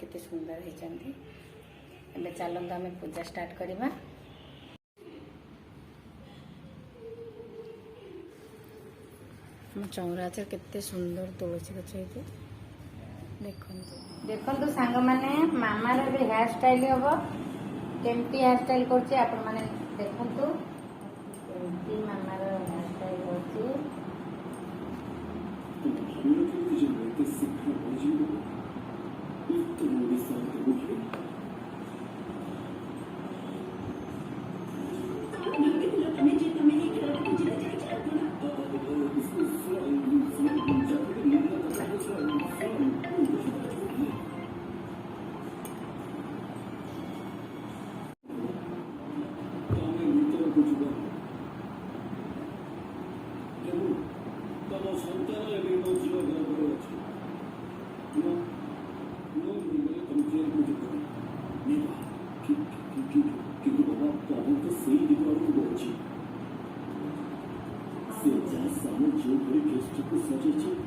केते सुंदर होती। एबे चलंतु आम पूजा स्टार्ट करवा। चौरा केते सुंदर तुलसी गछ होती। देखो सांग माने मामार भी हेयर स्टाइल हम केमती हेयर स्टाइल करछे आपण माने देखंतु। केमती मामार हेयर स्टाइल करछे।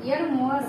यार मोर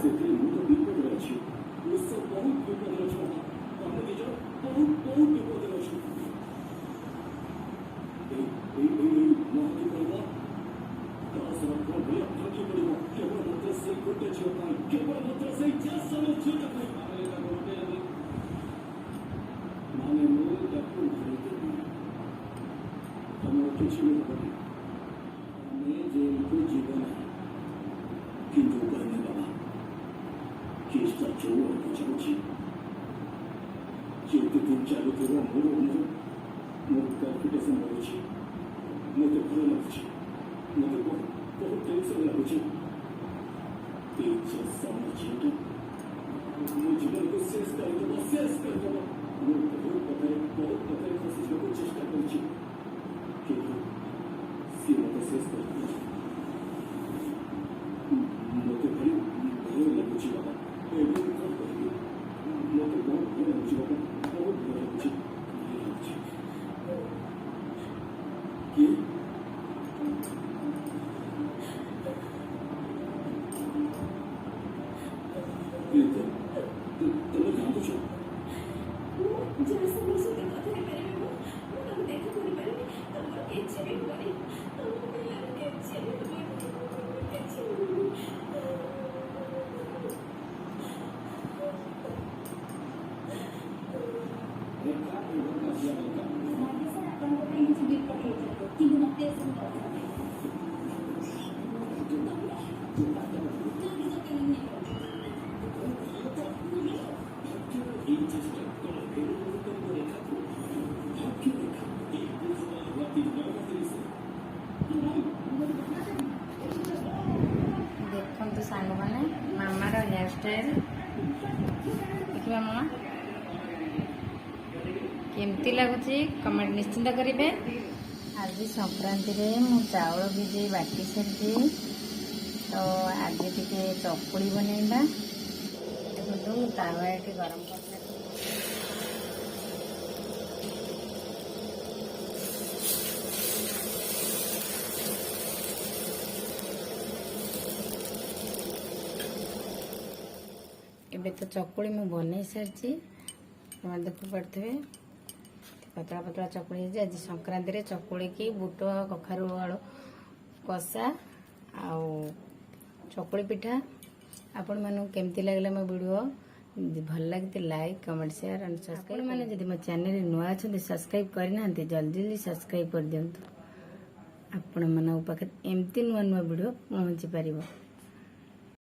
देखो सांग मैंने मामार हेयर स्टाइल देखा मामा केमती लगुच कमेंट निश्चिंत करेंगे। आज संक्रांति मु चाउल भिजे बाटी सारी तो आज टे चकुड़ी बनैला। देखो तावा ये गरम कर एबे तो चकुड़ी मु बन सारी देख पारे पतला पतला चकुड़ी। आज संक्रांति चकुड़ी की बुट कखारू आलू कषा आउ चकुड़ी पिठा आपण मानू केमती लगला मो वीडियो भल लगे like comment share and subscribe. मैंने जब मो चैनल नुआ अच्छा सब्सक्राइब करना जल्दी जल्दी सब्सक्राइब कर दिंतु। आपण मान पाखे एमती नुआ नुआ वीडियो पहुँची पार।